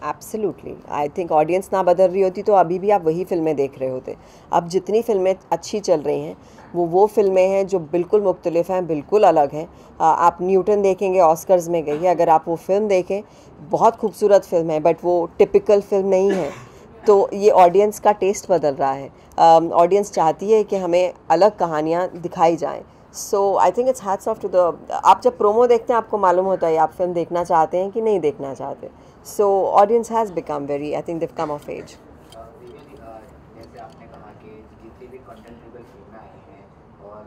Absolutely, I think audience ना बदल रही होती तो अभी भी आप वही फिल्में देख रहे होते। अब जितनी फिल्में अच्छी चल रही हैं वो फिल्में हैं जो बिल्कुल मुख्तलिफ हैं, बिल्कुल अलग हैं। आप न्यूटन देखेंगे, ऑस्कर्स में गई है, अगर आप वो फिल्म देखें बहुत खूबसूरत फिल्म है, बट वो टिपिकल फिल्म नहीं है। तो ये ऑडियंस का टेस्ट बदल रहा है। ऑडियंस चाहती है कि हमें अलग कहानियाँ दिखाई जाएँ। So I think it's hats off to the, आप जब प्रोमो देखते हैं आपको मालूम होता है आप फिल्म देखना चाहते हैं कि नहीं देखना चाहते। So audience has become very, I think, दिव कम ऑफ एज। जैसे आपने कहा कि जितनी भी कंटेंटेबल फिल्में आई हैं, और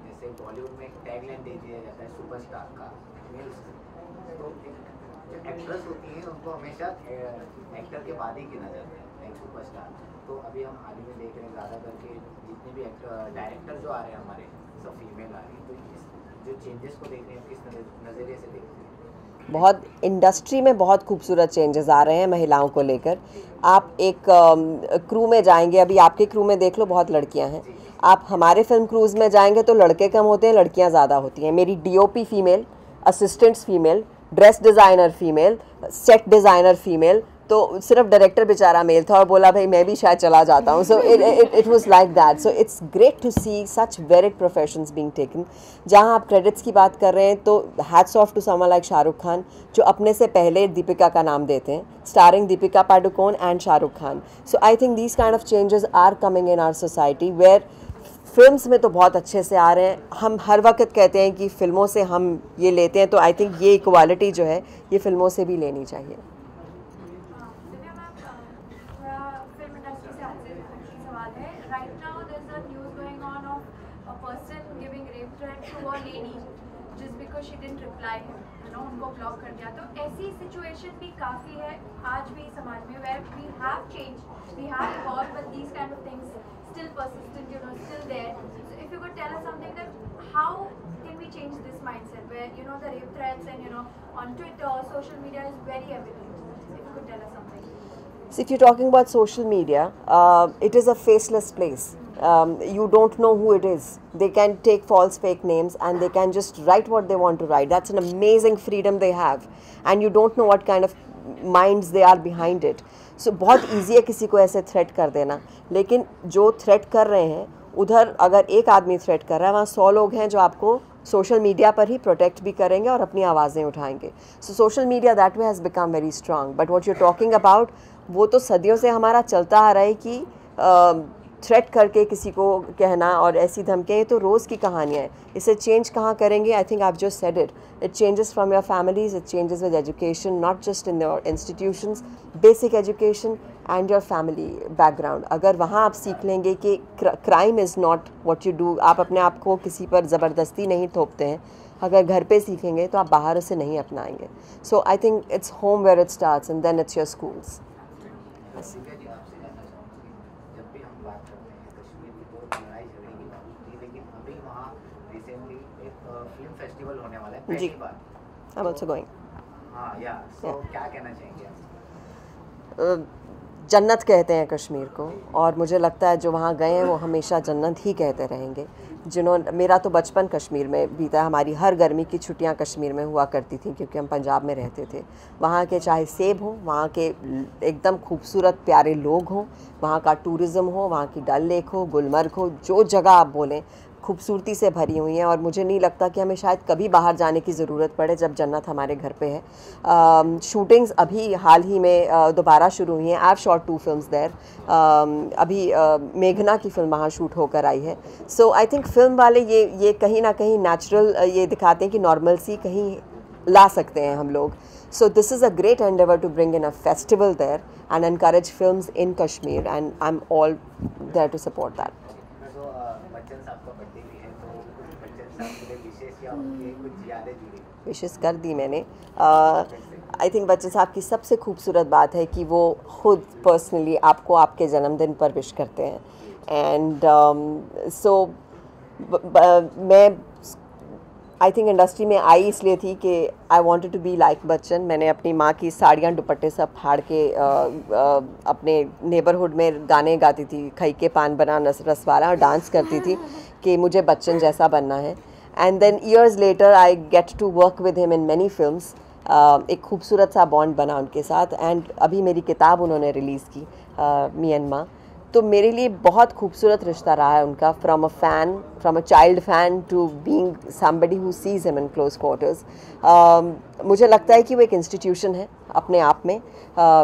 जैसे बॉलीवुड में एक टैगलाइन दे दिया जाता है सुपरस्टार का, तो जो एक्ट्रेस होती हैं उनको हमेशा एक्टर के बाद ही गिना जाता है एक सुपरस्टार। तो अभी हम हाल ही में देख रहे हैं ज़्यादा करके जितने भी डायरेक्टर जो आ रहे हैं हमारे, सब फीमेल आ रही हैं। तो इस जो चेंजेस को देख रहे हैं किस नज़रिए से देखते हैं? बहुत इंडस्ट्री में बहुत खूबसूरत चेंजेस आ रहे हैं महिलाओं को लेकर। आप एक क्रू में जाएंगे, अभी आपके क्रू में देख लो बहुत लड़कियां हैं। आप हमारे फिल्म क्रूज़ में जाएंगे तो लड़के कम होते हैं, लड़कियां ज़्यादा होती हैं। मेरी DOP female, assistants female, dress designer female, set designer female. तो सिर्फ डायरेक्टर बेचारा मेल था और बोला भाई मैं भी शायद चला जाता हूँ। So it was like that. So it's great to see such varied professions being taken. जहाँ आप क्रेडिट्स की बात कर रहे हैं तो hats off to someone like Shahrukh Khan, जो अपने से पहले दीपिका का नाम देते हैं, starring Deepika Padukone and Shahrukh Khan. So I think these kind of changes are coming in our society, where films में तो बहुत अच्छे से आ रहे हैं। हम हर वक्त कहते हैं कि फ़िल्मों से हम ये लेते हैं, तो आई थिंक ये इक्वालिटी जो है ये फ़िल्मों से भी लेनी चाहिए। उनको ब्लॉक कर दिया, तो ऐसी सिचुएशन भी काफ़ी है आज भी समाज में, where we have changed, we have evolved, but these kind of things still persistent, still there. So if you could tell us something that how can we change this mindset where the rape threats and on Twitter, social media is very evident. If you could tell us something. So if you're talking about social media, it is a faceless place. You don't know who it is. They can take false fake names and they can just write what they want to write. That's an amazing freedom they have, and you don't know what kind of minds they are behind it. So बहुत easy है किसी को ऐसे threat कर देना, लेकिन जो threat कर रहे हैं उधर अगर एक आदमी threat कर रहा है, वहाँ 100 लोग हैं जो आपको सोशल मीडिया पर ही प्रोटेक्ट भी करेंगे और अपनी आवाज़ें उठाएंगे। So social media that way has become very strong. But what you are talking about, वो तो सदियों से हमारा चलता आ रहा है कि थ्रेट करके किसी को कहना और ऐसी धमकियाँ, ये तो रोज़ की कहानियाँ हैं। इसे चेंज कहाँ करेंगे? I think I have just said it, it changes from your families, it changes with education, not just in your institutions, basic education and your family background. अगर वहाँ आप सीख लेंगे कि crime is not what you do, आप अपने आप को किसी पर ज़बरदस्ती नहीं थोपते हैं, अगर घर पे सीखेंगे तो आप बाहर उसे नहीं अपनाएंगे। So I think it's home where it starts and then it's your schools. जी, आई एम ऑल्सो गोइंग। क्या कहना चाहेंगे आप? जन्नत कहते हैं कश्मीर को, और मुझे लगता है जो वहाँ गए हैं वो हमेशा जन्नत ही कहते रहेंगे। मेरा तो बचपन कश्मीर में बीता, हमारी हर गर्मी की छुट्टियाँ कश्मीर में हुआ करती थी क्योंकि हम पंजाब में रहते थे। वहाँ के चाहे सेब हों, वहाँ के एकदम खूबसूरत प्यारे लोग हों, वहाँ का टूरिज़्म हो, वहाँ की डल लेक हो, गुलमर्ग हो, जो जगह आप बोलें खूबसूरती से भरी हुई हैं। और मुझे नहीं लगता कि हमें शायद कभी बाहर जाने की ज़रूरत पड़े जब जन्नत हमारे घर पे है। शूटिंग्स अभी हाल ही में दोबारा शुरू हुई हैं। I have shot 2 films there. अभी मेघना की फिल्म वहाँ शूट होकर आई है। सो आई थिंक फिल्म वाले ये कहीं ना कहीं नेचुरल ये दिखाते हैं कि नॉर्मलसी कहीं ला सकते हैं हम लोग। So this is a great endeavour to bring in a festival there and encourage films in Kashmir, and I am all there to support that. विशेष कर दी मैंने। आई थिंक बच्चन साहब की सबसे खूबसूरत बात है कि वो खुद पर्सनली आपको आपके जन्मदिन पर विश करते हैं। एंड सो मैं आई थिंक इंडस्ट्री में आई इसलिए थी कि I wanted to be like Bachchan. मैंने अपनी माँ की साड़ियाँ दुपट्टे सब फाड़ के अपने नेबरहुड में गाने गाती थी, खई के पान बना रसवाला, और डांस करती थी कि मुझे बच्चन जैसा बनना है। And then years later I get to work with him in many films. एक खूबसूरत सा बॉन्ड बना उनके साथ। एंड अभी मेरी किताब उन्होंने रिलीज़ की, मी एंड माँ, तो मेरे लिए बहुत खूबसूरत रिश्ता रहा है उनका, from a child fan to being somebody who sees him in close quarters. मुझे लगता है कि वो एक इंस्टीट्यूशन है अपने आप में,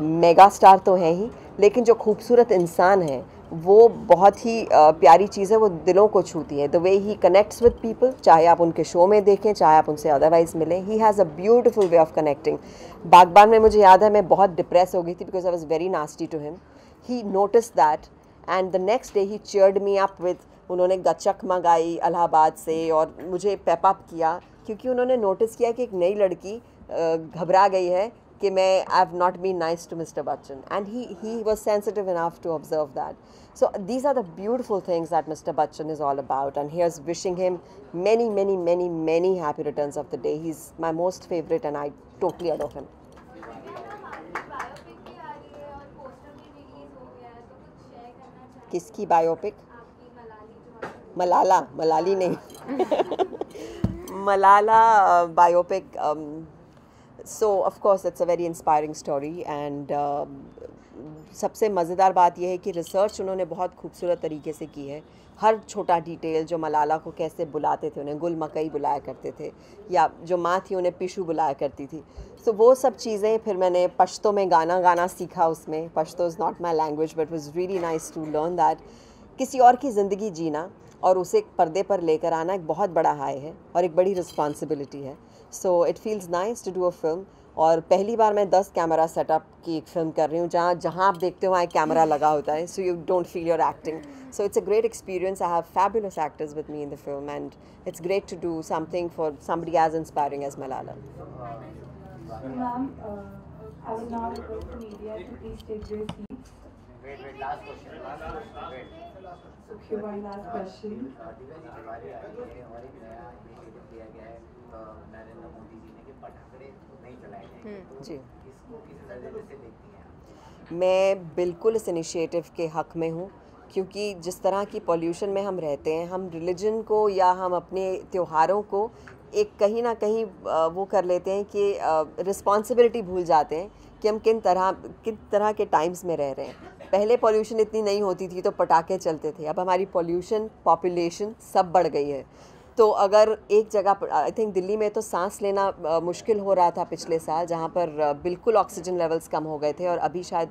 मेगा स्टार तो है ही, लेकिन जो खूबसूरत इंसान है वो बहुत ही प्यारी चीज़ है, वो दिलों को छूती है। The way he connects with people, चाहे आप उनके शो में देखें, चाहे आप उनसे अदरवाइज़ मिलें, he has a beautiful way of connecting. बागबान में मुझे याद है मैं बहुत डिप्रेस हो गई थी because I was very nasty to him. He notice that and the next day he cheered me up with, उन्होंने गच्चक मंगाई इलाहाबाद से और मुझे पेप अप किया, क्योंकि उन्होंने नोटिस किया कि एक नई लड़की घबरा गई है कि मैं I have not been nice to mister Bachchan, and he was sensitive enough to observe that. So these are the beautiful things that Mr. Bachchan is all about, and here's wishing him many, many, many, many happy returns of the day. He's my most favorite and I totally adore him. किसकी biopic? Malala, मलाली नहीं. Malala biopic. So of course it's a very inspiring story, and सबसे मज़ेदार बात यह है कि research उन्होंने बहुत खूबसूरत तरीके से की है. हर छोटा डिटेल, जो मलाला को कैसे बुलाते थे, उन्हें गुल मकई बुलाया करते थे, या जो माँ थी उन्हें पिशु बुलाया करती थी. सो वो सब चीज़ें फिर मैंने पश्तो में गाना सीखा उसमें. Pashto is not my language but was really nice to learn that. किसी और की ज़िंदगी जीना और उसे पर्दे पर लेकर आना एक बहुत बड़ा हाई है और एक बड़ी रिस्पॉन्सिबिलिटी है. So it feels nice to do a film. और पहली बार मैं 10 कैमरा सेटअप की एक फ़िल्म कर रही हूँ जहाँ आप देखते हो वहाँ एक कैमरा लगा होता है, so you don't feel your acting. So it's a great experience. I have fabulous actors with me in the film and it's great to do something for somebody as inspiring as Malala. Ma'am, I will now request the media to please take their seats. Wait, last question. Okay, one last question. Divya ji, Diwali आ रही है और एक नया initiative लिया गया है नरेंद्र मोदी जी ने कि पटाखे नहीं जलाए जाएंगे. जी, इसको किस नज़रिए से देखती हैं आप? मैं बिल्कुल इस इनिशिएटिव के हक़ में हूँ, क्योंकि जिस तरह की पॉल्यूशन में हम रहते हैं, हम रिलीजन को या हम अपने त्योहारों को एक कहीं ना कहीं वो कर लेते हैं कि रिस्पॉन्सिबिलिटी भूल जाते हैं कि हम किन तरह के टाइम्स में रह रहे हैं. पहले पॉल्यूशन इतनी नहीं होती थी तो पटाखे चलते थे. अब हमारी पॉल्यूशन, पॉपुलेशन सब बढ़ गई है. तो अगर एक जगह, आई थिंक दिल्ली में तो सांस लेना मुश्किल हो रहा था पिछले साल, जहाँ पर बिल्कुल ऑक्सीजन लेवल्स कम हो गए थे, और अभी शायद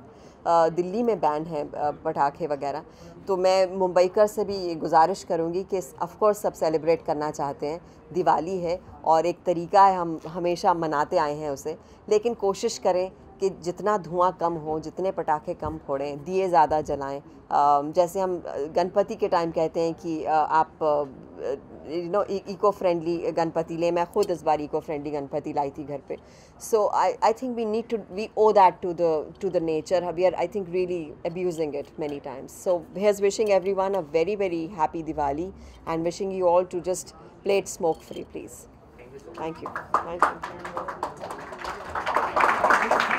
दिल्ली में बैन है पटाखे वगैरह. तो मैं मुंबईकर से भी ये गुजारिश करूँगी कि ऑफ कोर्स सब सेलिब्रेट करना चाहते हैं, दिवाली है और एक तरीका है, हम हमेशा मनाते आए हैं उसे, लेकिन कोशिश करें कि जितना धुआं कम हो, जितने पटाखे कम फोड़ें, दिए ज़्यादा जलाएं. जैसे हम गणपति के टाइम कहते हैं कि आप इको फ्रेंडली गणपति लें. मैं खुद इस बार इको फ्रेंडली गणपति लाई थी घर पे. So I think we owe that to the nature. We are, I think, really abusing it many times. So here's wishing everyone a very, very happy Diwali and wishing you all to just play it smoke free, please. Thank you. Thank you.